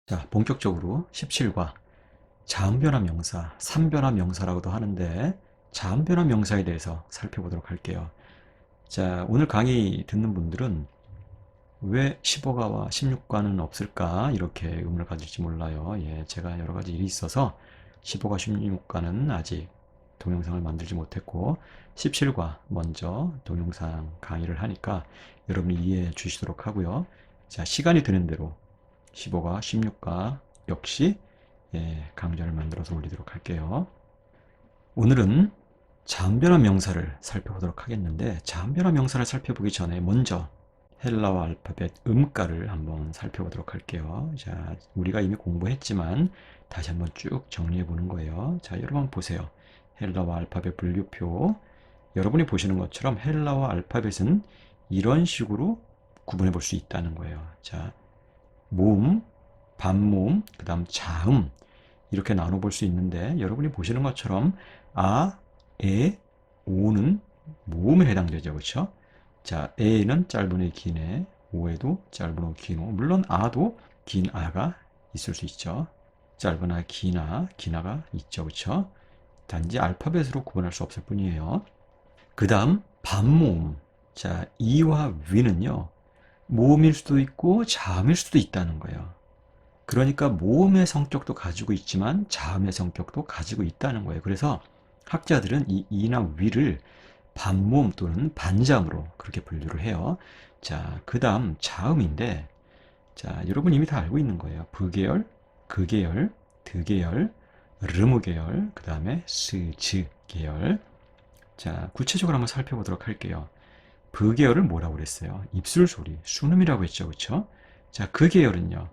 자, 본격적으로 17과 자음변화 명사, 삼변화 명사라고도 하는데 자음변화 명사에 대해서 살펴보도록 할게요. 자, 오늘 강의 듣는 분들은 왜 15가와 16가는 없을까? 이렇게 의문을 가질지 몰라요. 예, 제가 여러 가지 일이 있어서 15가, 16가는 아직 동영상을 만들지 못했고 17과 먼저 동영상 강의를 하니까 여러분이 이해해 주시도록 하고요. 자, 시간이 되는 대로 15과 16과 역시 강좌를 만들어서 올리도록 할게요. 오늘은 자음변화 명사를 살펴보도록 하겠는데 자음변화 명사를 살펴보기 전에 먼저 헬라어 알파벳 음가를 한번 살펴보도록 할게요. 자, 우리가 이미 공부했지만 다시 한번 쭉 정리해 보는 거예요. 자, 여러분 보세요. 헬라어 알파벳 분류표. 여러분이 보시는 것처럼 헬라어 알파벳은 이런 식으로 구분해 볼 수 있다는 거예요. 자, 모음, 반모음, 그 다음 자음 이렇게 나눠볼 수 있는데 여러분이 보시는 것처럼 아, 에, 오는 모음에 해당되죠. 그렇죠? 자, 에는 짧은 에, 긴 에, 오에도 짧은 오, 긴 오. 물론 아도 긴 아가 있을 수 있죠. 짧은 아, 긴 아, 긴 아가 있죠. 그렇죠? 단지 알파벳으로 구분할 수 없을 뿐이에요. 그 다음 반모음. 자, 이와 위는요. 모음일 수도 있고 자음일 수도 있다는 거예요. 그러니까 모음의 성격도 가지고 있지만 자음의 성격도 가지고 있다는 거예요. 그래서 학자들은 이 이나 위를 반모음 또는 반자음으로 그렇게 분류를 해요. 자, 그 다음 자음인데, 자, 여러분 이미 다 알고 있는 거예요. 부계열, 극계열, 드계열, 르무계열, 그 다음에 스, 즈 계열. 자, 구체적으로 한번 살펴보도록 할게요. 부계열을 뭐라고 그랬어요? 입술 소리, 순음이라고 했죠. 그쵸? 자, 그 계열은요.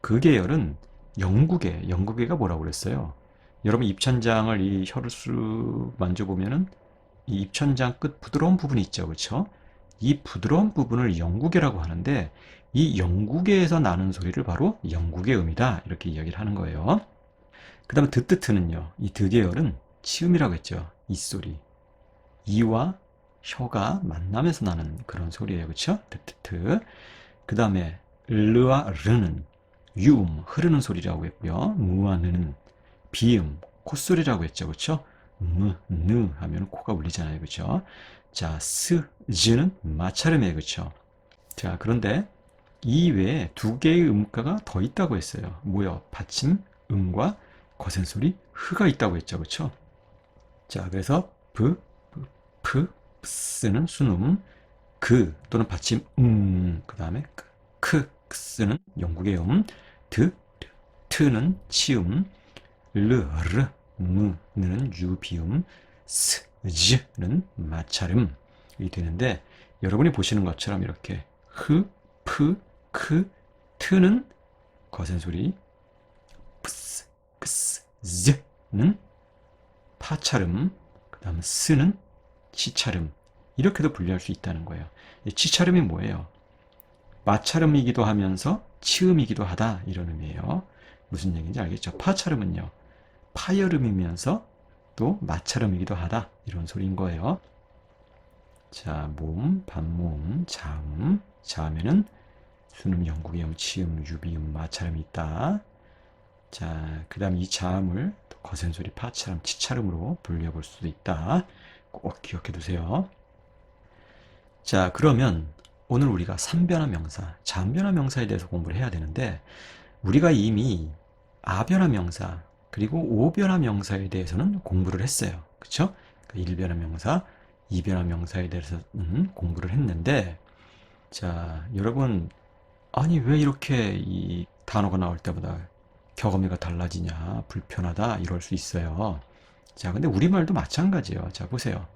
그 계열은 영국계가 뭐라고 그랬어요? 여러분 입천장을 이 혀를 쑥 만져보면은 이 입천장 끝 부드러운 부분이 있죠. 그쵸? 이 부드러운 부분을 영국계라고 하는데 이 영국계에서 나는 소리를 바로 영국의 음이다. 이렇게 이야기를 하는 거예요. 그 다음에 드뜨트는요. 이 드계열은 치음이라고 했죠. 이소리. 이와 혀가 만나면서 나는 그런 소리예요. 그쵸? 드뜨트. 그 다음에 르와 르는 유음, 흐르는 소리라고 했고요. 무와 느는 비음, 콧소리라고 했죠. 그쵸? 느 하면 코가 울리잖아요. 그쵸? 자, 즈는 마찰음이에요. 그쵸? 자, 그런데 이 외에 두 개의 음가가 더 있다고 했어요. 뭐요? 받침, 음과 거센 소리, 흐가 있다고 했죠. 그쵸? 자, 그래서 스는 순음, 그 또는 받침 그 다음에 크스는 영국의 음, 트는 치음, 르는 유비음, 스즈는 마찰음이 되는데 여러분이 보시는 것처럼 이렇게 트는 거센 소리, 즈는 파찰음, 그 다음 스는 치찰음 이렇게도 분류할 수 있다는 거예요. 치찰음이 뭐예요? 마찰음이기도 하면서 치음이기도 하다 이런 의미예요. 무슨 얘기인지 알겠죠? 파찰음은요. 파열음이면서 또 마찰음이기도 하다 이런 소리인 거예요. 자, 모음, 반모음, 자음. 자음에는 순음, 영국의 치음, 유비음, 마찰음이 있다. 자, 그 다음 이 자음을 거센 소리, 파찰음, 치찰음으로 분류해 볼 수도 있다. 꼭 기억해 두세요. 자, 그러면 오늘 우리가 삼변화 명사, 자음변화 명사에 대해서 공부를 해야 되는데 우리가 이미 아변화 명사 그리고 오변화 명사에 대해서는 공부를 했어요. 그쵸? 일변화 명사, 이변화 명사에 대해서는 공부를 했는데 자, 여러분 아니 왜 이렇게 이 단어가 나올 때마다 격언미가 달라지냐, 불편하다 이럴 수 있어요. 자, 근데 우리말도 마찬가지예요. 자, 보세요.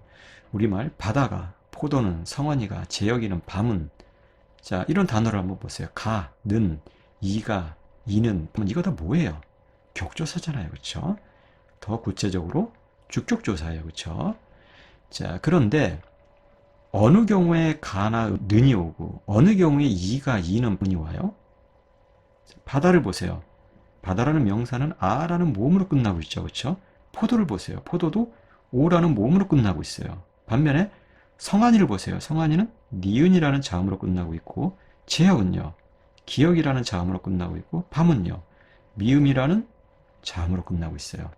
우리말 바다가, 포도는, 성환이가, 재혁이는, 밤은. 자, 이런 단어를 한번 보세요. 가, 는, 이가, 이는. 이거 다 뭐예요? 격조사잖아요. 그쵸? 더 구체적으로 주격조사예요. 그쵸? 자, 그런데 어느 경우에 가나 는이 오고 어느 경우에 이가, 이는, 문이 와요? 바다를 보세요. 바다라는 명사는 아라는 모음으로 끝나고 있죠. 그쵸? 포도를 보세요. 포도도 오라는 모음으로 끝나고 있어요. 반면에 성한이를 보세요. 성한이는 니은이라는 자음으로 끝나고 있고 재혁은요. 기억이라는 자음으로 끝나고 있고 밤은요. 미음이라는 자음으로 끝나고 있어요.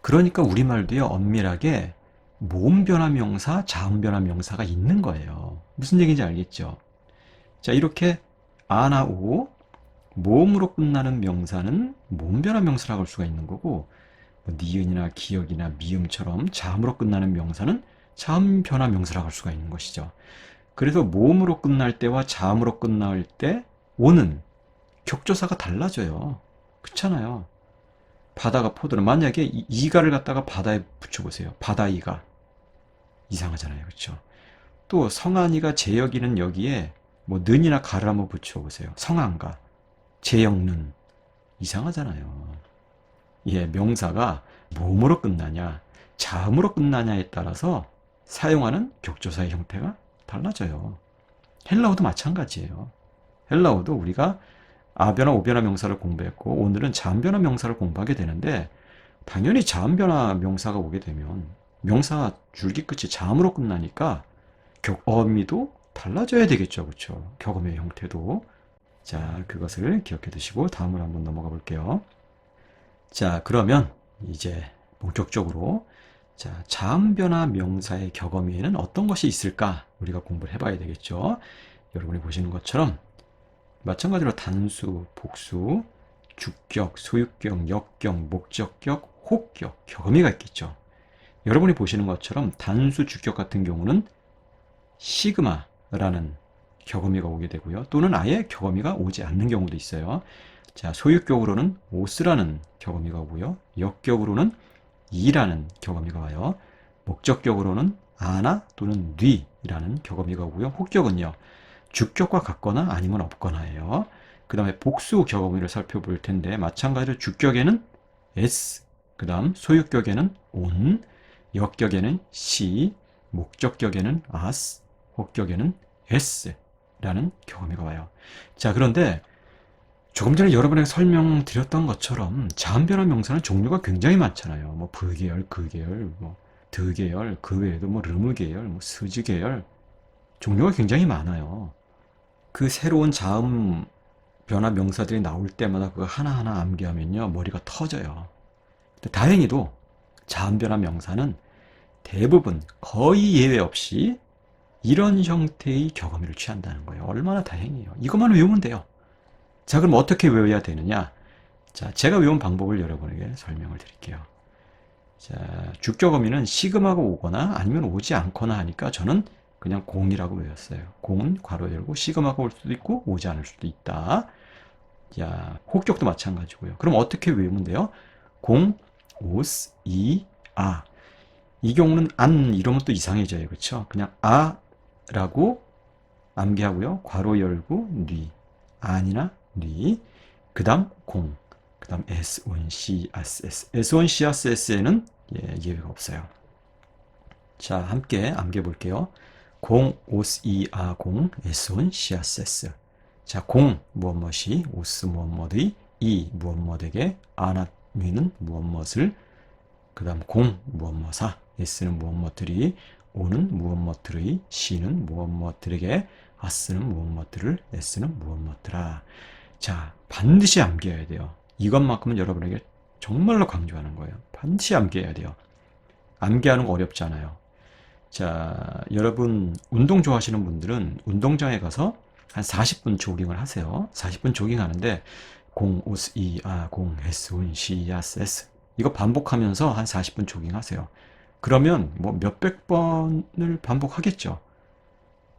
그러니까 우리말도요. 엄밀하게 모음 변화 명사, 자음 변화 명사가 있는 거예요. 무슨 얘기인지 알겠죠? 자, 이렇게 아나 오 모음으로 끝나는 명사는 모음 변화 명사라고 할 수가 있는 거고 뭐 니은이나 기억이나 미음처럼 자음으로 끝나는 명사는 자음 변화 명사라고 할 수가 있는 것이죠. 그래서 모음으로 끝날 때와 자음으로 끝날 때 오는 격조사가 달라져요. 그렇잖아요. 바다가 포도는 만약에 이가를 갖다가 바다에 붙여보세요. 바다이가 이상하잖아요. 그렇죠? 또 성안이가 제역이는 여기에 뭐 는이나 가를 한번 붙여보세요. 성안가, 제역는 이상하잖아요. 예, 명사가 모음으로 끝나냐, 자음으로 끝나냐에 따라서 사용하는 격조사의 형태가 달라져요. 헬라어도 마찬가지예요. 헬라어도 우리가 아변화, 오변화 명사를 공부했고 오늘은 자음변화 명사를 공부하게 되는데 당연히 자음변화 명사가 오게 되면 명사 줄기 끝이 자음으로 끝나니까 어미도 달라져야 되겠죠. 그렇죠? 격음의 형태도. 자, 그것을 기억해 두시고 다음으로 한번 넘어가 볼게요. 자, 그러면 이제 본격적으로 자, 자음변화 명사의 격어미에는 어떤 것이 있을까? 우리가 공부를 해봐야 되겠죠. 여러분이 보시는 것처럼 마찬가지로 단수, 복수, 주격, 소유격, 역격, 목적격, 호격, 격어미가 있겠죠. 여러분이 보시는 것처럼 단수, 주격 같은 경우는 시그마라는 격어미가 오게 되고요. 또는 아예 격어미가 오지 않는 경우도 있어요. 자, 소유격으로는 오스라는 격어미가 오고요. 역격으로는 이라는 격어미가 와요. 목적격으로는 아나 또는 뉘라는 격어미가 오고요. 혹격은요. 주격과 같거나 아니면 없거나예요. 그 다음에 복수 격어미를 살펴볼 텐데 마찬가지로 주격에는 s, 그 다음 소유격에는 on, 역격에는 c, 목적격에는 as, 혹격에는 s라는 격어미가 와요. 자, 그런데 조금 전에 여러분에게 설명드렸던 것처럼 자음변화 명사는 종류가 굉장히 많잖아요. 뭐 불계열, 극계열, 뭐 드계열, 그 외에도 뭐 르무계열, 뭐 스즈계열 종류가 굉장히 많아요. 그 새로운 자음 변화 명사들이 나올 때마다 그거 하나하나 암기하면요 머리가 터져요. 근데 다행히도 자음 변화 명사는 대부분 거의 예외 없이 이런 형태의 격어미를 취한다는 거예요. 얼마나 다행이에요. 이것만 외우면 돼요. 자, 그럼 어떻게 외워야 되느냐? 자, 제가 외운 방법을 여러분에게 설명을 드릴게요. 자, 주격어미는 시금하고 오거나 아니면 오지 않거나 하니까 저는 그냥 공이라고 외웠어요. 공은 괄호 열고 시금하고 올 수도 있고 오지 않을 수도 있다. 자, 혹격도 마찬가지고요. 그럼 어떻게 외우면 돼요? 공, 오스, 이, 아. 이 경우는 안 이러면 또 이상해져요. 그렇죠? 그냥 아라고 암기하고요. 괄호 열고 뉘. 안이나 뉘. 그 다음 공. 그 다음 S, 온, C, S, S. S, 온, C, S, S에는 예외가 없어요. 자, 함께 암기해 볼게요. 공, 오스, 이, 아, 공, S, 온, C, S, S. 자, 공, 무엇무엇이, 오스, 무엇무엇의, 이, 무엇무엇에게, 아나, 뉘는 무엇무엇을, 그 다음 공, 무엇무엇하, S는 무엇무엇들이, 오는 무엇무엇들의, C는 무엇무엇들에게, 아스는 무엇무엇들을, S는 무엇무엇들아. 자, 반드시 암기해야 돼요. 이것만큼은 여러분에게 정말로 강조하는 거예요. 반드시 암기해야 돼요. 암기하는 거 어렵지 않아요. 자, 여러분 운동 좋아하시는 분들은 운동장에 가서 한 40분 조깅을 하세요. 40분 조깅하는데 공, 오스, 이, 아, 공, 에스, 운, 시, 야스, 에스 이거 반복하면서 한 40분 조깅하세요. 그러면 뭐 몇백 번을 반복하겠죠.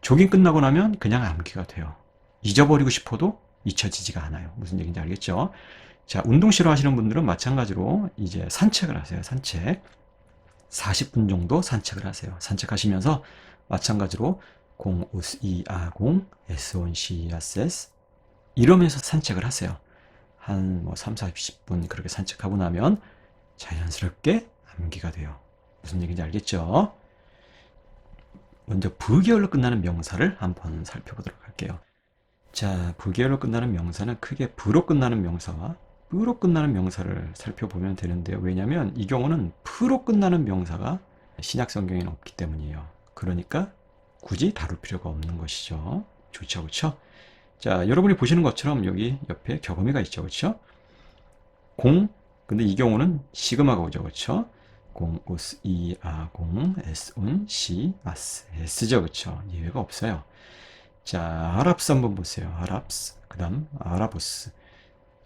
조깅 끝나고 나면 그냥 암기가 돼요. 잊어버리고 싶어도 잊혀지지가 않아요. 무슨 얘기인지 알겠죠? 자, 운동 싫어하시는 분들은 마찬가지로 이제 산책을 하세요. 산책. 40분 정도 산책을 하세요. 산책하시면서 마찬가지로 공, 우스, 이, 아, 공, 에스, 온, 시, 야스, 에스 이러면서 산책을 하세요. 한 뭐 3, 40분 그렇게 산책하고 나면 자연스럽게 암기가 돼요. 무슨 얘기인지 알겠죠? 먼저 부계열로 끝나는 명사를 한번 살펴보도록 할게요. 자, 부계열로 끝나는 명사는 크게 부로 끝나는 명사와 뿌로 끝나는 명사를 살펴보면 되는데요. 왜냐하면 이 경우는 프로 끝나는 명사가 신약 성경에는 없기 때문이에요. 그러니까 굳이 다룰 필요가 없는 것이죠. 좋죠, 그렇죠? 자, 여러분이 보시는 것처럼 여기 옆에 격음이가 있죠. 그렇죠? 공, 근데 이 경우는 시그마가 오죠. 그렇죠? 공, 우스, 이, 아, 공, 에스, 운, 시, 아스, 에스죠. 그렇죠? 예외가 없어요. 자, 아랍스 한번 보세요. 아랍스. 그 다음, 아라부스.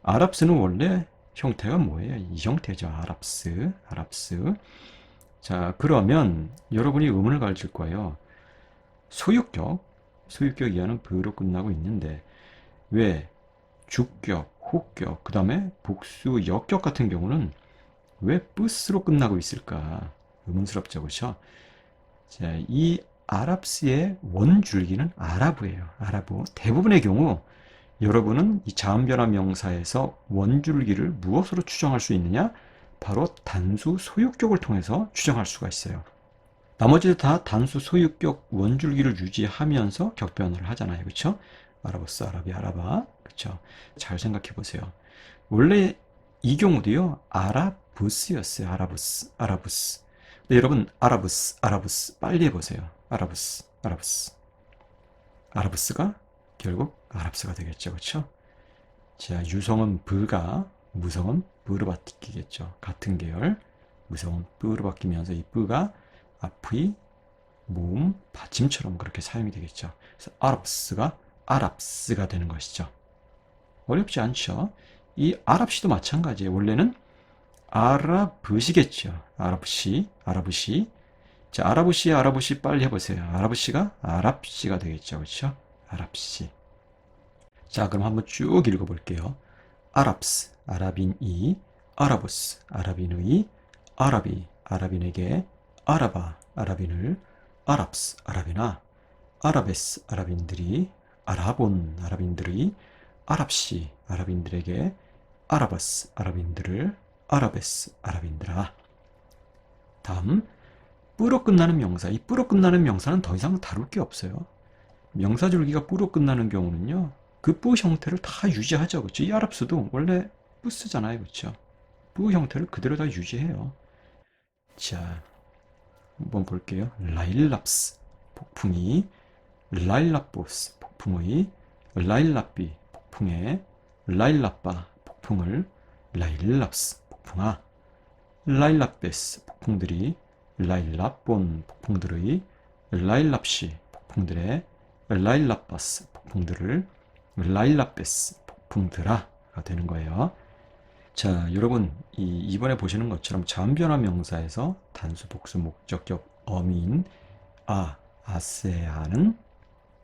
아랍스는 원래 형태가 뭐예요? 이 형태죠. 아랍스. 아랍스. 자, 그러면 여러분이 의문을 가질 거예요. 소유격. 소유격 이하는 브로 끝나고 있는데, 왜 주격, 호격, 그 다음에 복수, 역격 같은 경우는 왜 뿌스로 끝나고 있을까? 의문스럽죠, 그렇죠? 자, 이 아랍스의 원줄기는 아라브예요. 아라브. 대부분의 경우 여러분은 이 자음변화 명사에서 원줄기를 무엇으로 추정할 수 있느냐? 바로 단수 소유격을 통해서 추정할 수가 있어요. 나머지도 다 단수 소유격 원줄기를 유지하면서 격변을 하잖아요. 그렇죠? 아라버스, 아라비, 아라바. 그렇죠? 잘 생각해 보세요. 원래 이 경우도요. 아라부스였어요. 아라부스, 아라부스. 근데 여러분 아라부스, 아라부스 빨리 해보세요. 아라부스, 아라부스. 아라부스가 결국 아랍스가 되겠죠. 그렇죠? 자, 유성은 브가, 무성은 브로 바뀌겠죠. 같은 계열. 무성은 브로 바뀌면서 이 브가 앞의 모음, 받침처럼 그렇게 사용이 되겠죠. 그래서 아랍스가 아랍스가 되는 것이죠. 어렵지 않죠? 이 아랍시도 마찬가지예요. 원래는 아라브시겠죠. 아랍시, 아라브시. 자, 아라브시, 아라브시 빨리 해보세요. 아라브시가 아랍시가 되겠죠. 그렇죠? 아랍시. 자, 그럼 한번 쭉 읽어볼게요. 아랍스, 아랍인이, 아라부스, 아랍인의, 아랍이, 아랍인에게, 아라바, 아랍인을, 아랍스, 아랍이나, 아라베스, 아랍인들이, 아라본, 아랍인들의, 아랍시, 아랍인들에게, 아라바스, 아랍인들을, 아라베스, 아랍인들아. 다음, 뿌로 끝나는 명사. 이 뿌로 끝나는 명사는 더 이상 다룰 게 없어요. 명사줄기가 뿌로 끝나는 경우는요, 그 뿌 형태를 다 유지하죠. 그렇죠? 이 아랍스도 원래 뿌 쓰잖아요. 그렇죠? 뿌 형태를 그대로 다 유지해요. 자, 한번 볼게요. 라일랍스, 폭풍이, 라일랍보스, 폭풍의, 라일랍비, 폭풍의, 라일랍바, 폭풍을, 라일랍스, 폭풍아, 라일랍베스, 폭풍들이, 라일랍본, 폭풍들의, 라일랍시, 폭풍들의, 라일랍바스, 폭풍들을, 라일랍베스, 폭풍들아가 되는 거예요. 자, 여러분, 이번에 보시는 것처럼 자음변화 명사에서 단수, 복수, 목적격, 어민, 아세아는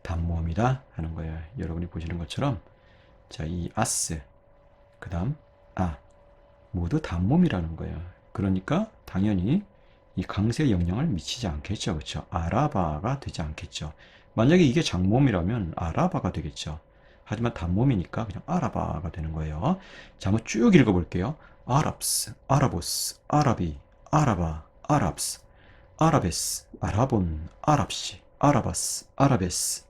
단모음이다 하는 거예요. 여러분이 보시는 것처럼, 자, 이 아스, 그 다음, 모두 단모음이라는 거예요. 그러니까 당연히 이 강세 영향을 미치지 않겠죠. 그렇죠? 아라바가 되지 않겠죠. 만약에 이게 장모음이라면 아라바가 되겠죠. 하지만 단모음이니까 그냥 아라바가 되는 거예요. 자, 한번 쭉 읽어볼게요. 아랍스, 아라보스, 아라비, 아라바, 아랍스, 아라베스, 아라본, 아랍시, 아라바스, 아라베스,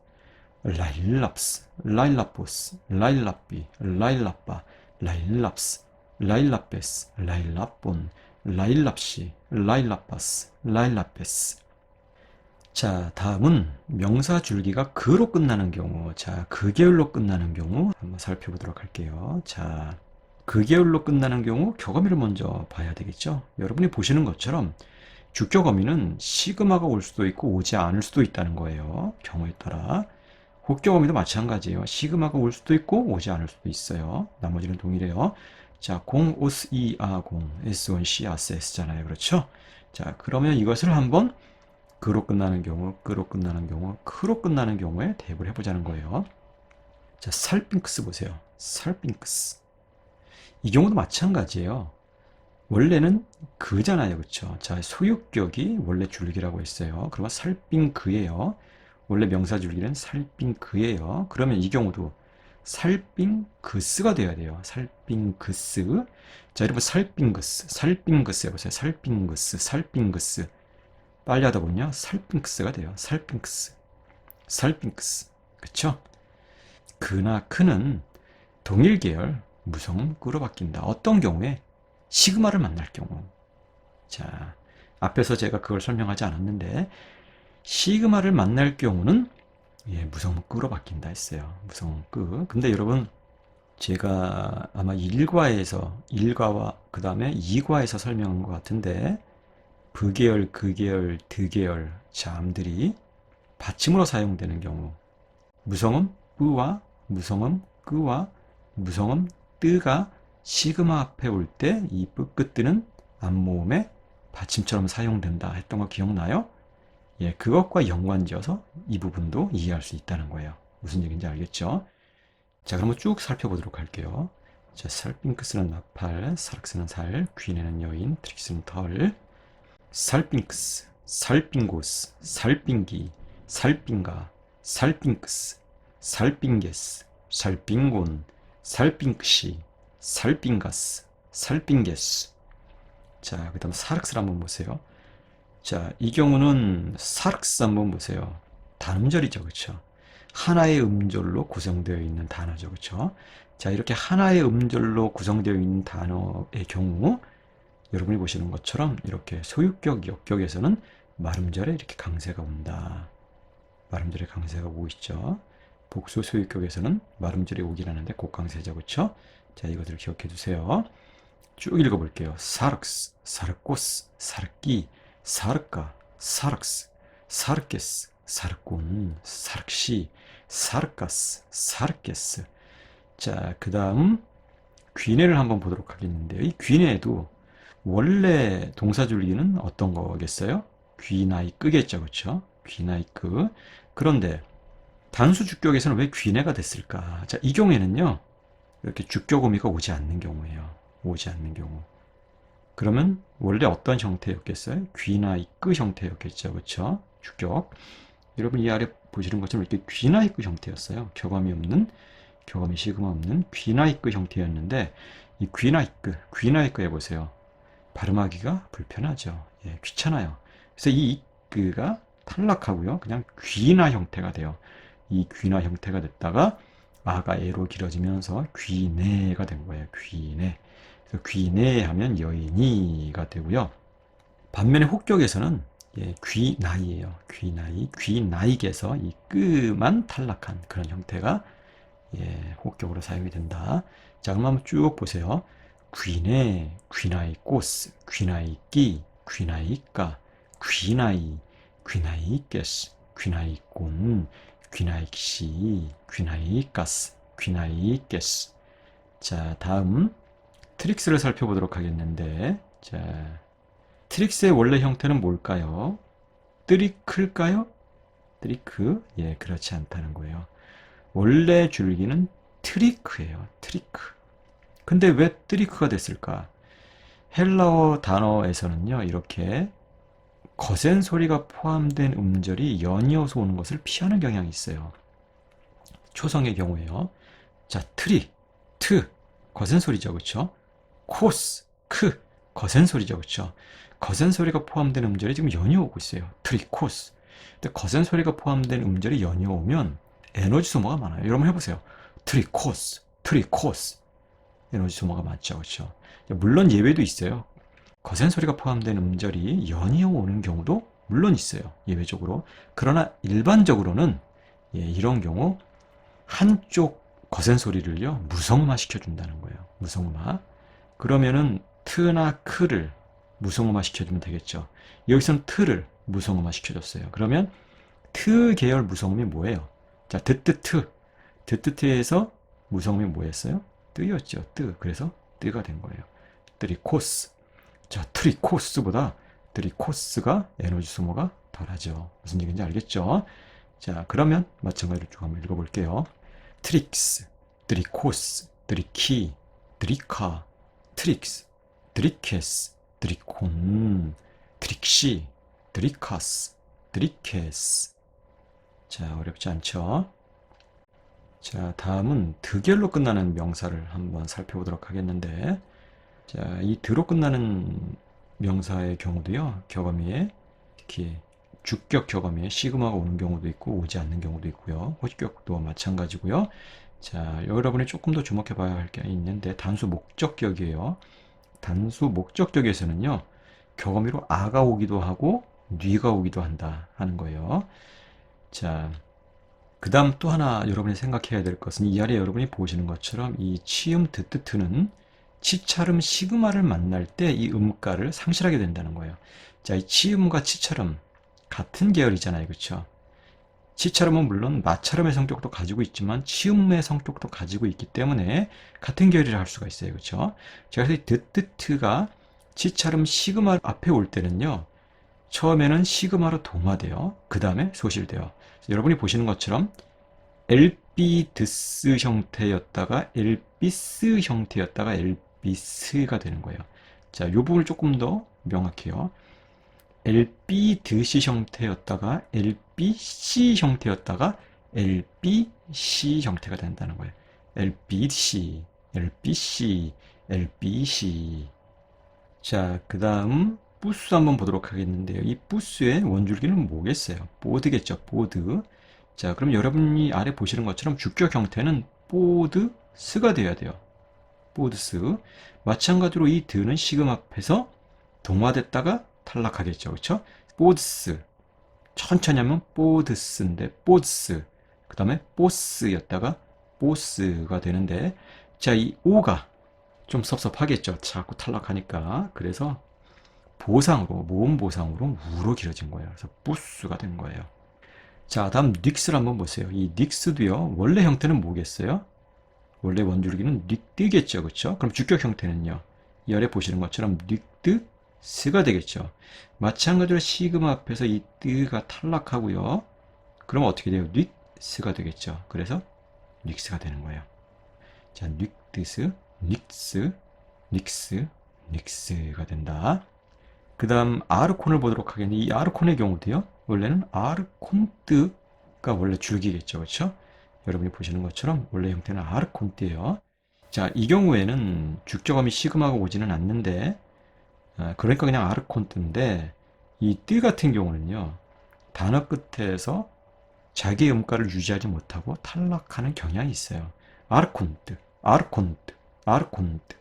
라일랍스, 라일라포스, 라일랍비, 라일랍바, 라일랍스, 라일랍베스, 라일랍본, 라일랍시, 라일랍바스, 라일랍베스. 자, 다음은 명사 줄기가 그로 끝나는 경우, 자, 그 계열로 끝나는 경우 한번 살펴보도록 할게요. 자, 그 계열로 끝나는 경우 격어미를 먼저 봐야 되겠죠. 여러분이 보시는 것처럼 주격어미는 시그마가 올 수도 있고 오지 않을 수도 있다는 거예요. 경우에 따라. 혹격어미도 마찬가지예요. 시그마가 올 수도 있고 오지 않을 수도 있어요. 나머지는 동일해요. 자, 공, 오스, 이, 아, 공, S, 원, 시, 아스, S잖아요. 그렇죠? 자, 그러면 이것을 한번 그로 끝나는 경우, 끄로 끝나는 경우, 크로 끝나는 경우에 대입을 해보자는 거예요. 자, 살핑크스 보세요. 살핑크스. 이 경우도 마찬가지예요. 원래는 그잖아요. 그렇죠? 자, 소유격이 원래 줄기라고 했어요. 그러면 살핑그예요. 원래 명사 줄기는 살핑그예요. 그러면 이 경우도 살핑그스가 돼야 돼요. 살핑그스. 자, 여러분 살핑그스, 살핑그스 해보세요. 살핑그스, 살핑그스. 빨리 하다 보면요. 살핑크스가 돼요. 살핑크스. 살핑크스. 그쵸? 그나 크는 동일 계열 무성음 꾸로 바뀐다. 어떤 경우에? 시그마를 만날 경우. 자, 앞에서 제가 그걸 설명하지 않았는데 시그마를 만날 경우는 예, 무성문 끄로 바뀐다 했어요. 무성문 끄. 근데 여러분, 제가 아마 1과와 그 다음에 2과에서 설명한 것 같은데, 부계열, 극계열, 드계열 자음들이 받침으로 사용되는 경우, 무성음 뿌와 무성음 끄와 무성음 뜨가 시그마 앞에 올 때 이 뿌끄뜨는 앞모음의 받침처럼 사용된다 했던 거 기억나요? 예, 그것과 연관지어서 이 부분도 이해할 수 있다는 거예요. 무슨 얘기인지 알겠죠? 자, 그러면 쭉 살펴보도록 할게요. 자, 살핑크스는 나팔, 사락스는 살, 귀내는 여인, 트릭스는 털, 살핑크스, 살핑고스, 살핑기, 살핑가, 살핑크스, 살핑게스, 살핑곤, 살핑크시, 살핑가스, 살핑게스. 자, 그 다음 사락스를 한번 보세요. 자, 이 경우는 사락스 한번 보세요. 단음절이죠, 그쵸? 하나의 음절로 구성되어 있는 단어죠, 그쵸? 자, 이렇게 하나의 음절로 구성되어 있는 단어의 경우, 여러분이 보시는 것처럼 이렇게 소유격, 역격에서는 말음절에 이렇게 강세가 온다. 말음절에 강세가 오고 있죠. 복수 소유격에서는 말음절이 오긴 하는데 곡강세죠, 그쵸? 자, 이것들을 기억해 두세요. 쭉 읽어볼게요. 사르크스, 사르코스, 사르키, 사르카, 사르크스, 사르케스, 사르콘, 사르시, 사르카스, 사르케스. 자, 그 다음 귀내를 한번 보도록 하겠는데요. 이 귀내에도 원래 동사 줄기는 어떤 거겠어요? 귀나이 끄겠죠, 그렇죠? 귀나이 끄. 그런데 단수 주격에서는 왜 귀내가 됐을까? 자, 이 경우에는요. 이렇게 주격 의미가 오지 않는 경우예요. 오지 않는 경우. 그러면 원래 어떤 형태였겠어요? 귀나이 끄 형태였겠죠, 그렇죠? 주격. 여러분 이 아래 보시는 것처럼 이렇게 귀나이 끄 형태였어요. 격함이 없는, 격함이 시그마 없는 귀나이 끄 형태였는데 이 귀나이 끄 해보세요. 발음하기가 불편하죠. 예, 귀찮아요. 그래서 이 이끄가 탈락하고요. 그냥 귀나 형태가 돼요. 이 귀나 형태가 됐다가 아가 에로 길어지면서 귀내가 된 거예요. 귀내. 그래서 귀내 하면 여인이가 되고요. 반면에 혹격에서는 예, 귀나이예요. 귀나이. 귀나이에서 이 끄만 탈락한 그런 형태가 예, 혹격으로 사용이 된다. 자, 그럼 한번 쭉 보세요. 귀네, 귀나이 꼬스, 귀나이 끼, 귀나이 까, 귀나이, 귀나이 깨스, 귀나이 꼰, 귀나이 씨, 귀나이 가스, 귀나이 깨스. 자, 다음 트릭스를 살펴보도록 하겠는데, 자, 트릭스의 원래 형태는 뭘까요? 뜨리클까요? 트리크? 예, 그렇지 않다는 거예요. 원래 줄기는 트리크예요. 트리크. 근데 왜 트리크가 됐을까? 헬라어 단어에서는요, 이렇게 거센 소리가 포함된 음절이 연이어서 오는 것을 피하는 경향이 있어요. 초성의 경우에요. 자, 트리, 트, 거센 소리죠, 그쵸? 코스, 크, 거센 소리죠, 그쵸? 거센 소리가 포함된 음절이 지금 연이어 오고 있어요. 트리, 코스. 근데 거센 소리가 포함된 음절이 연이어 오면 에너지 소모가 많아요. 여러분 해보세요. 트리, 코스, 트리, 코스. 에너지 소모가 많죠, 그쵸? 물론 예외도 있어요. 거센 소리가 포함된 음절이 연이어 오는 경우도 물론 있어요. 예외적으로. 그러나 일반적으로는 예, 이런 경우 한쪽 거센 소리를요 무성음화 시켜준다는 거예요. 무성음화. 그러면은 트나 크를 무성음화 시켜주면 되겠죠. 여기서는 트를 무성음화 시켜줬어요. 그러면 트 계열 무성음이 뭐예요? 자, 드뜨트. 드뜨트에서 무성음이 뭐였어요? 뜨였죠. 뜨. 그래서 뜨가 된 거예요. 뜨리코스. 자, 트리코스보다 트리코스가 에너지 소모가 덜하죠. 무슨 얘기인지 알겠죠? 자, 그러면 마찬가지로 쭉 한번 읽어볼게요. 트릭스, 트리코스, 트리키, 트리카, 트릭스, 트리케스, 트리콘, 트릭시, 트리카스, 트리케스. 자, 어렵지 않죠? 자, 다음은 드결로 끝나는 명사를 한번 살펴보도록 하겠는데, 자, 이 드로 끝나는 명사의 경우도요, 격어미에 특히 주격 격어미에 시그마가 오는 경우도 있고 오지 않는 경우도 있고요. 호주격도 마찬가지고요. 자, 여러분이 조금 더 주목해 봐야 할 게 있는데 단수 목적격이에요. 단수 목적격에서는요, 격어미로 아가 오기도 하고 뉘가 오기도 한다 하는 거예요. 자, 그 다음 또 하나 여러분이 생각해야 될 것은 이 아래 여러분이 보시는 것처럼 이 치음 드뜨트는 치차름 시그마를 만날 때 이 음가를 상실하게 된다는 거예요. 자, 이 치음과 치차름 같은 계열이잖아요. 그렇죠? 치차름은 물론 마차름의 성격도 가지고 있지만 치음의 성격도 가지고 있기 때문에 같은 계열이라 할 수가 있어요. 그렇죠? 자, 그래서 이 드뜨트가 치차름 시그마 앞에 올 때는요. 처음에는 시그마로 동화돼요. 그 다음에 소실돼요. 여러분이 보시는 것처럼 엘비드스 형태였다가 엘비스 형태였다가 엘비스가 되는 거예요. 자, 이 부분을 조금 더 명확해요. 엘비드시 형태였다가 엘비시 형태였다가 엘비시 형태가 된다는 거예요. 엘비시, 엘비시, 엘비시. 자, 그 다음 부스 한번 보도록 하겠는데요. 이 부스의 원줄기는 뭐겠어요? 보드겠죠. 보드. 자, 그럼 여러분이 아래 보시는 것처럼 주격 형태는 보드스가 되어야 돼요. 보드스. 마찬가지로 이 드는 시금 앞에서 동화됐다가 탈락하겠죠. 그렇죠? 보드스. 천천히 하면 보드스인데 보드스. 그 다음에 보스였다가 보스가 되는데 자, 이 오가 좀 섭섭하겠죠. 자꾸 탈락하니까. 그래서 보상으로, 모음 보상으로 우로 길어진 거예요. 그래서 부스가 된 거예요. 자, 다음 닉스를 한번 보세요. 이 닉스도요, 원래 형태는 뭐겠어요? 원래 원줄기는 닉드겠죠. 그렇죠? 그럼 주격 형태는요. 이 아래 보시는 것처럼 닉드스가 되겠죠. 마찬가지로 시그마 앞에서 이 뜨가 탈락하고요. 그럼 어떻게 돼요? 닉스가 되겠죠. 그래서 닉스가 되는 거예요. 자, 닉드스, 닉스, 닉스, 닉스가 된다. 그 다음 아르콘을 보도록 하겠는데 이 아르콘의 경우도요. 원래는 아르콘뜨가 원래 줄기겠죠. 그렇죠? 여러분이 보시는 것처럼 원래 형태는 아르콘뜨예요. 자, 이 경우에는 죽적음이 시금하고 오지는 않는데 그러니까 그냥 아르콘뜨인데 이 뜨 같은 경우는요. 단어 끝에서 자기의 음가를 유지하지 못하고 탈락하는 경향이 있어요. 아르콘뜨, 아르콘뜨, 아르콘뜨.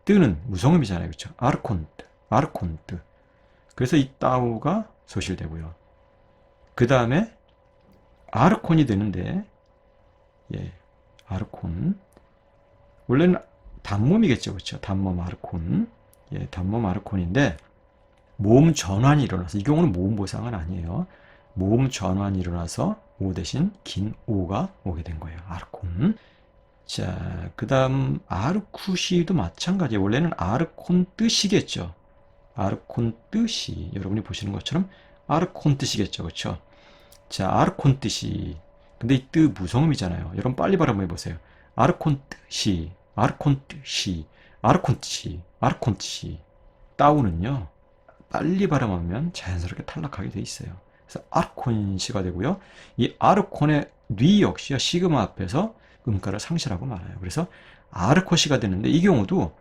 뜨는 무성음이잖아요. 그렇죠? 아르콘뜨, 아르콘뜨. 그래서 이 따우가 소실되고요. 그 다음에 아르콘이 되는데, 예, 아르콘. 원래는 단모음이겠죠, 그렇죠? 단모음 아르콘. 예, 단모음 아르콘인데 모음 전환이 일어나서 이 경우는 모음 보상은 아니에요. 모음 전환이 일어나서 오 대신 긴 오가 오게 된 거예요. 아르콘. 자, 그 다음 아르쿠시도 마찬가지예요. 원래는 아르콘뜨시겠죠. 아르콘뜨시. 여러분이 보시는 것처럼 아르콘뜨시겠죠. 그렇죠? 자, 아르콘뜨시. 근데 이 뜨 무성음이잖아요. 여러분 빨리 발음해 보세요. 아르콘뜨시, 아르콘뜨시, 아르콘뜨시, 아르콘뜨시. 따오는요. 빨리 발음하면 자연스럽게 탈락하게 돼 있어요. 그래서 아르콘시가 되고요. 이 아르콘의 뉘 역시요. 시그마 앞에서 음가를 상실하고 말아요. 그래서 아르코시가 되는데 이 경우도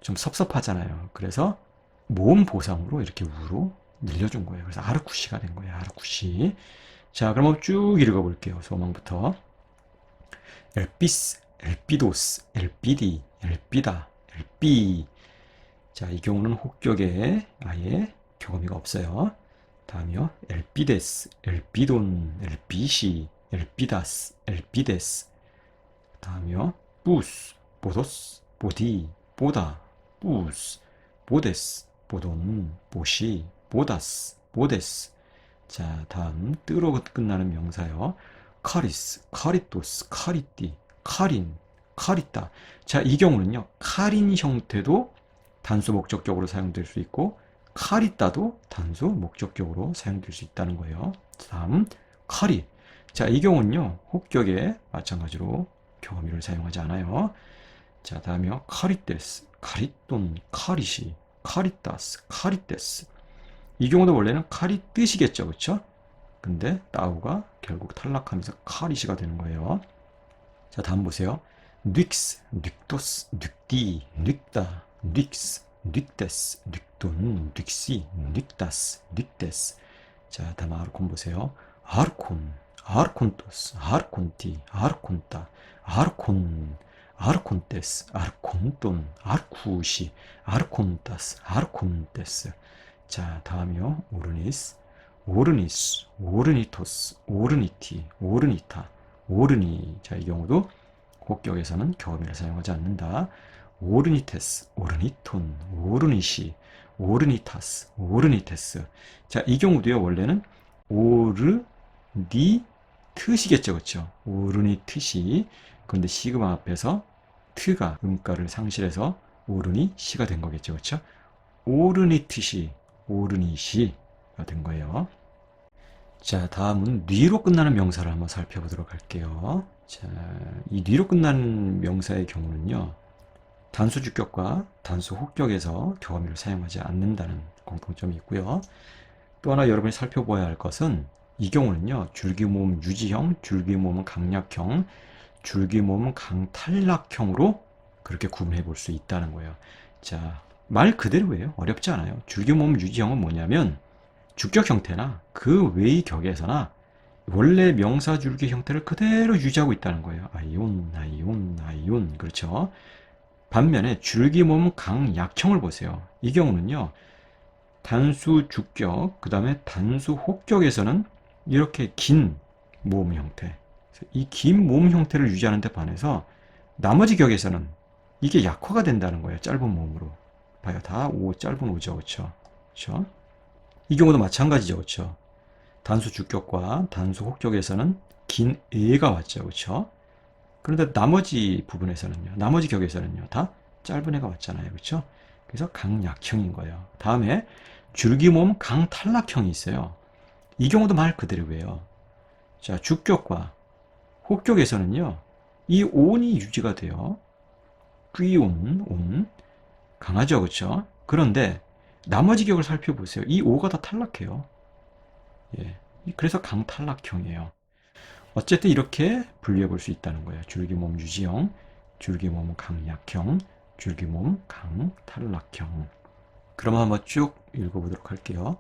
좀 섭섭하잖아요. 그래서 모음 보상으로 이렇게 우로 늘려준 거예요. 그래서 아르쿠시가 된 거예요. 아르쿠시. 자, 그럼 쭉 읽어볼게요. 소망부터. 엘피스, 엘피도스, 엘피디, 엘피다, 엘피. 자, 이 경우는 혹격에 아예 경험이가 없어요. 다음이요. 엘피데스, 엘피돈, 엘피시, 엘피다스, 엘피데스. 다음이요. 부스, 보도스, 보디, 보다, 부스, 보데스, 보돈, 보시, 보다스, 보데스. 자, 다음 뜨로 끝나는 명사요. 카리스, 카리토스, 카리띠, 카린, 카리따. 자, 이 경우는요. 카린 형태도 단수 목적격으로 사용될 수 있고 카리따도 단수 목적격으로 사용될 수 있다는 거예요. 다음 카리. 자, 이 경우는요. 혹격에 마찬가지로 경험이를 사용하지 않아요. 자, 다음이요. 카리테스, 카리돈, 카리시, 카리타스, 카리테스. 이 경우도 원래는 칼이 뜻이겠죠. 그쵸? 근데 따우가 결국 탈락하면서 카리시가 되는 거예요. 자, 다음 보세요. 닉스, 닉토스, 닉디, 닉다, 닉스, 닉데스, 닉돈, 닉시, 닉다스, 닉데스. 자, 다음 아르콘 보세요. 아르콘, 아르콘토스, 아르콘티, 아르콘따, 아르콘, 아르콘테스, 아르콘돈, 아르쿠시, 아르콘타스, 아르콘테스. 자, 다음이요. 오르니스, 오르니스, 오르니토스, 오르니티, 오르니타, 오르니. 자, 이 경우도 혹격에서는 겨음이를 사용하지 않는다. 오르니테스, 오르니톤, 오르니시, 오르니타스, 오르니테스. 자, 이 경우도요, 원래는 오르니트시겠죠, 그렇죠? 오르니트시. 그런데 시그마 앞에서 트가 음가를 상실해서 오르니시가 된 거겠죠, 그렇죠? 오르니트시, 오르니시가 된 거예요. 자, 다음은 니로 끝나는 명사를 한번 살펴보도록 할게요. 자, 이 니로 끝나는 명사의 경우는요, 단수 주격과 단수 혹격에서 겨음이를 사용하지 않는다는 공통점이 있고요. 또 하나 여러분이 살펴봐야 할 것은 이 경우는요, 줄기모음 유지형, 줄기모음 강약형, 줄기모음 강탈락형으로 그렇게 구분해 볼 수 있다는 거예요. 자, 말 그대로예요. 어렵지 않아요. 줄기모음 유지형은 뭐냐면 주격 형태나 그 외의 격에서나 원래 명사 줄기 형태를 그대로 유지하고 있다는 거예요. 아이온, 아이온, 아이온. 그렇죠? 반면에 줄기모음 강약형을 보세요. 이 경우는요, 단수 주격, 그 다음에 단수 혹격에서는 이렇게 긴 모음 형태, 이 긴 모음 형태를 유지하는 데 반해서 나머지 격에서는 이게 약화가 된다는 거예요. 짧은 모음으로. 봐요. 다 오, 짧은 오죠. 그렇죠? 그렇죠? 이 경우도 마찬가지죠. 그렇죠? 단수 주격과 단수 혹격에서는 긴 에가 왔죠. 그렇죠? 그런데 나머지 부분에서는요. 나머지 격에서는요. 다 짧은 애가 왔잖아요. 그렇죠? 그래서 강약형인 거예요. 다음에 줄기모음 강탈락형이 있어요. 이 경우도 말 그대로예요. 자, 주격과 혹격에서는요. 이 온이 유지가 돼요. 귀온, 온. 강하죠. 그렇죠? 그런데 나머지 격을 살펴보세요. 이 오가 다 탈락해요. 예. 그래서 강탈락형이에요. 어쨌든 이렇게 분류해 볼 수 있다는 거예요. 줄기모음 유지형, 줄기모음 강약형, 줄기모음 강탈락형. 그럼 한번 쭉 읽어보도록 할게요.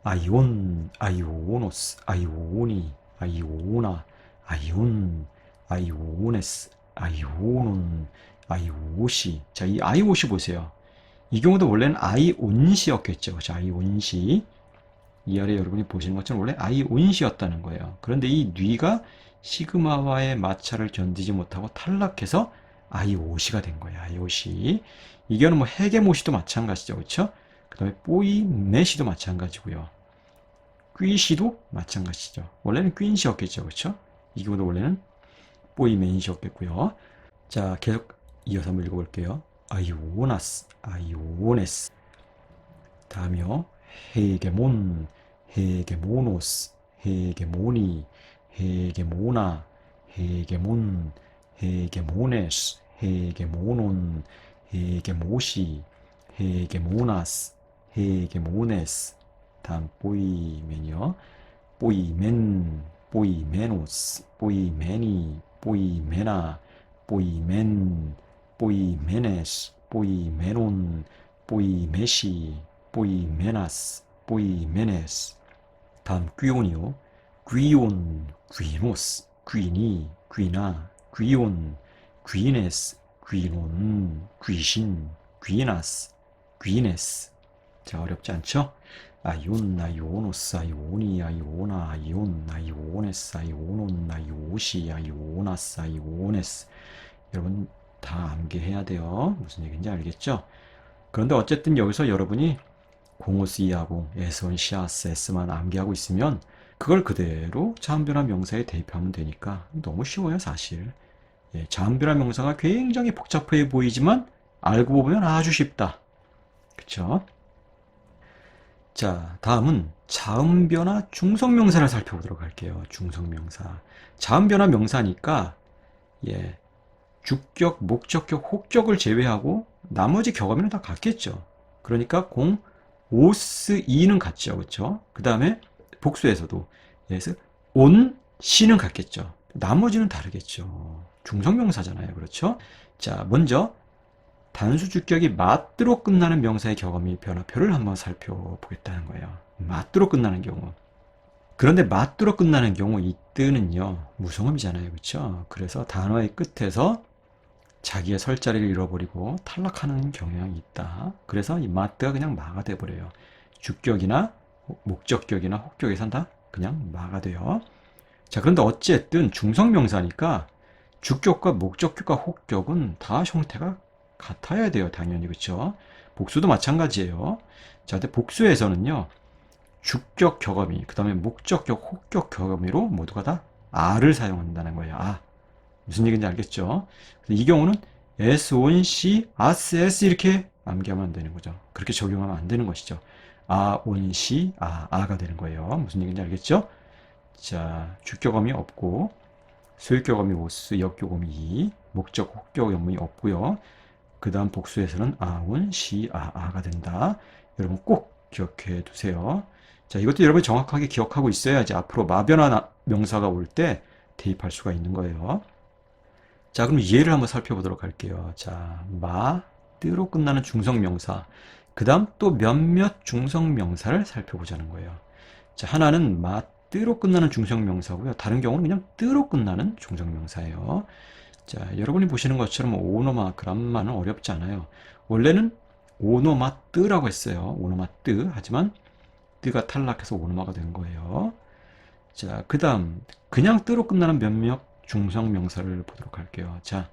아이온, 아이오노스, 아이오니, 아이오나, 아이온, 아이오네스, 아이오논, 아이오시. 자, 이 아이오시 보세요. 이 경우도 원래는 아이온시였겠죠. 자, 아이온시. 이 아래 여러분이 보시는 것처럼 원래 아이온시였다는 거예요. 그런데 이 뉘가 시그마와의 마찰을 견디지 못하고 탈락해서 아이오시가 된 거예요. 아이오시. 이거는 뭐 헤게모시도 마찬가지죠. 그렇죠? 그 다음에 뽀이메시도 마찬가지고요. 퀴시도 마찬가지죠. 원래는 퀸시였겠죠. 그렇죠? 이 경우도 원래는 뽀이맨시였겠고요. 자, 계속 이어서 한번 읽어볼게요. 아이오나스, 아이오네스. 다음이요. 헤게몬, 헤게모노스, 헤게모니, 헤게모나, 헤게몬, 헤게모네스, 헤게모논, 헤게모시, 헤게모나스, 헤게모네스. 다음 보이면요. 보이멘, 보이메노스, 보이메니, 보이메나, 보이멘, 보이메네스, 보이메논, 보이메시, 보이메나스, 보이메네스. 다음 귀온이요. 귀온, 귀노스, 귀니, 귀나, 귀온, 귀네스, 귀논, 귀신, 귀나스, 귀네스. 자, 어렵지 않죠? 아이온, 아이오노스, 아이오니, 아이오나, 아이온, 아이오네스, 아이오논, 아이오시, 아이오나스, 아이오네스. 여러분 다 암기해야 돼요. 무슨 얘기인지 알겠죠? 그런데 어쨌든 여기서 여러분이 공호스 이하고 에스원 시아스 S만 암기하고 있으면 그걸 그대로 자음변화 명사에 대입하면 되니까 너무 쉬워요, 사실. 예, 자음변화 명사가 굉장히 복잡해 보이지만 알고 보면 아주 쉽다. 그쵸? 자, 다음은 자음변화 중성명사를 살펴보도록 할게요. 중성명사. 자음변화 명사니까 예, 주격, 목적격, 혹격을 제외하고 나머지 격어면은 다 같겠죠. 그러니까 공, 오스, 이는 같죠. 그렇죠? 그 다음에 복수에서도 그래서 온, 시는 같겠죠. 나머지는 다르겠죠. 중성명사잖아요. 그렇죠? 자, 먼저 단수 주격이 맞드로 끝나는 명사의 격어미 변화표를 한번 살펴보겠다는 거예요. 맞드로 끝나는 경우. 그런데 맞드로 끝나는 경우 이 뜨는요. 무성음이잖아요. 그렇죠? 그래서 단어의 끝에서 자기의 설 자리를 잃어버리고 탈락하는 경향이 있다. 그래서 이 마트가 그냥 마가 돼버려요. 주격이나 목적격이나 혹격에선 다 그냥 마가 돼요. 자, 그런데 어쨌든 중성명사니까 주격과 목적격과 혹격은 다 형태가 같아야 돼요. 당연히. 그렇죠? 복수도 마찬가지예요. 자, 근데 복수에서는요. 주격 격어미, 그 다음에 목적격, 혹격 격어미로 모두가 다 a를 사용한다는 거예요. 무슨 얘기인지 알겠죠? 이 경우는 S, ON, C, AS, S 이렇게 암기하면 안 되는 거죠. 그렇게 적용하면 안 되는 것이죠. ON, C, 아가 되는 거예요. 무슨 얘기인지 알겠죠? 자, 주격어미 없고, 소유격어미 오스, 역격어미 이, 목적, 혹격어미 없고요. 그 다음 복수에서는 ON, C, 아가 된다. 여러분 꼭 기억해 두세요. 자, 이것도 여러분 정확하게 기억하고 있어야지 앞으로 마변화 명사가 올 때 대입할 수가 있는 거예요. 자, 그럼 예를 한번 살펴보도록 할게요. 자, 뜨로 끝나는 중성명사. 그 다음 또 몇몇 중성명사를 살펴보자는 거예요. 자, 하나는 뜨로 끝나는 중성명사고요. 다른 경우는 그냥 뜨로 끝나는 중성명사예요. 자, 여러분이 보시는 것처럼 오노마, 그람마는 어렵지 않아요. 원래는 오노마뜨라고 했어요. 오노마뜨. 하지만 뜨가 탈락해서 오노마가 된 거예요. 자, 그 다음 그냥 뜨로 끝나는 몇몇 중성명사를 보도록 할게요. 자,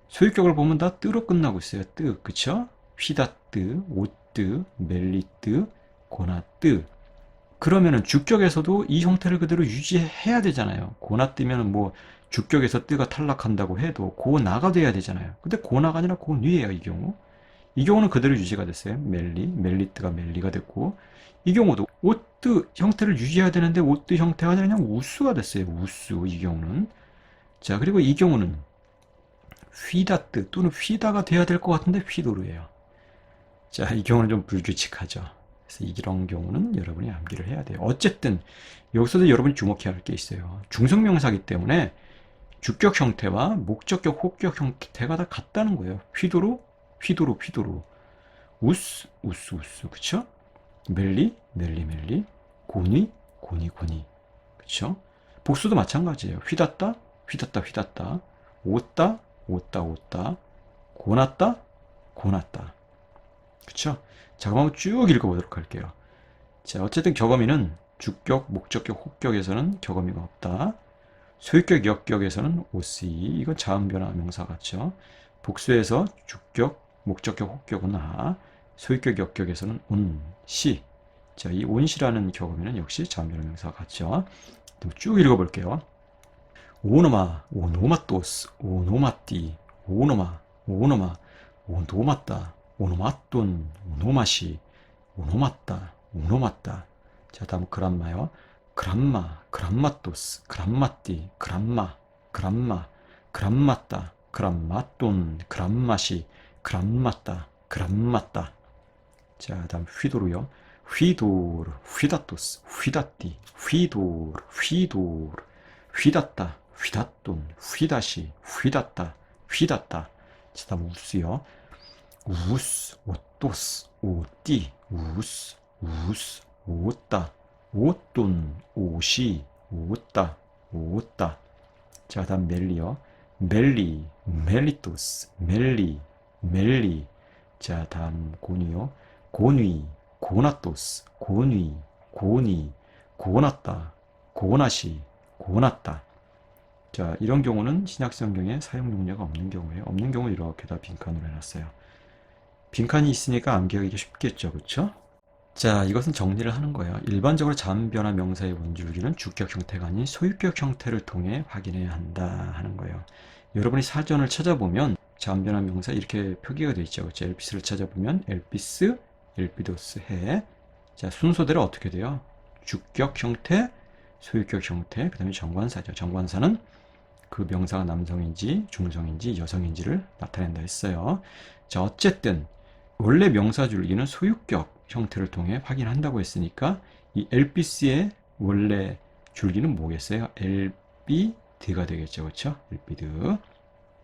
소유격을 보면 다 뜨로 끝나고 있어요. 뜨, 그쵸? 휘다뜨, 오뜨, 멜리뜨, 고나뜨. 그러면은 주격에서도 이 형태를 그대로 유지해야 되잖아요. 고나뜨면은 뭐 주격에서 뜨가 탈락한다고 해도 고나가 돼야 되잖아요. 근데 고나가 아니라 고뉘예요, 이 경우. 이 경우는 그대로 유지가 됐어요. 멜리뜨가 멜리가 됐고, 이 경우도 오뜨 형태를 유지해야 되는데 오뜨 형태가 아니라 그냥 우스가 됐어요. 우스, 이 경우는. 자, 그리고 이 경우는 휘다뜨 또는 휘다가 돼야 될 것 같은데 휘도르예요. 자, 이 경우는 좀 불규칙하죠. 그래서 이런 경우는 여러분이 암기를 해야 돼요. 어쨌든 여기서도 여러분이 주목해야 할 게 있어요. 중성명사기 때문에 주격 형태와 목적격, 혹격 형태가 다 같다는 거예요. 휘도르, 휘도르, 휘도르. 우스, 우스, 우스. 그쵸? 멜리, 멜리, 멜리. 고니, 고니, 고니. 그쵸? 복수도 마찬가지예요. 휘닫다, 휘닫다, 휘닫다. 옷다, 옷다, 옷다. 고났다, 고났다. 그쵸? 자, 그럼 한번 쭉 읽어보도록 할게요. 자, 어쨌든 격어미는 주격, 목적격, 혹격에서는 격어미가 없다. 소유격, 역격에서는 OC. 이건 자음변화 명사 같죠? 복수에서 주격, 목적격, 혹격은 소유격, 역격에서는 온, 시. 자, 이 온시라는 격어미는 역시 자음변화 명사 같죠? 쭉 읽어볼게요. 오노마, 오노마토스, 오노마띠, 오노마, 오노마, 오노마따, 오노마돈, 오노마시, 오노마따, 오노마따. 자, 다음 그람마요. 그람마, 그람마토스, 그람마띠, 그람마, 그람마, 그람마따, 그람마돈, 그람마시, 그람마따, 그람마따. 자, 다음 휘도르요. 휘도르, 휘다토스, 휘다띠, 휘도르, 휘도르, 휘dat다, 휘닷돈, 휘다시, 휘dat다, 휘dat다. 자, 다음 우스요. 우스, 오토스, 오띠, 우스, 우스, 오따, 오돈, 오시, 오따, 오따. 자, 다음 멜리요. 멜리, 멜리토스, 멜리, 멜리. 자, 다음 고니요. 고뉘, 고나토스, 고뉘, 고니, 고나따, 고나시, 고났다. 자, 이런 경우는 신약성경에 사용 용례가 없는 경우에요. 없는 경우 이렇게 다 빈칸으로 해놨어요. 빈칸이 있으니까 암기하기 쉽겠죠, 그렇죠? 자, 이것은 정리를 하는 거예요. 일반적으로 자음변화 명사의 원줄기는 주격 형태가 아닌 소유격 형태를 통해 확인해야 한다 하는 거예요. 여러분이 사전을 찾아보면 자음변화 명사 이렇게 표기가 되어 있죠. 그렇죠? 엘피스를 찾아보면 엘피스, 엘피도스, 해. 자, 순서대로 어떻게 돼요? 주격 형태, 소유격 형태, 그 다음에 정관사죠. 정관사는 그 명사가 남성인지 중성인지 여성인지를 나타낸다 했어요. 자, 어쨌든 원래 명사 줄기는 소유격 형태를 통해 확인한다고 했으니까 이 엘피스의 원래 줄기는 뭐겠어요? 엘비드가 되겠죠. 그렇죠? 엘비드.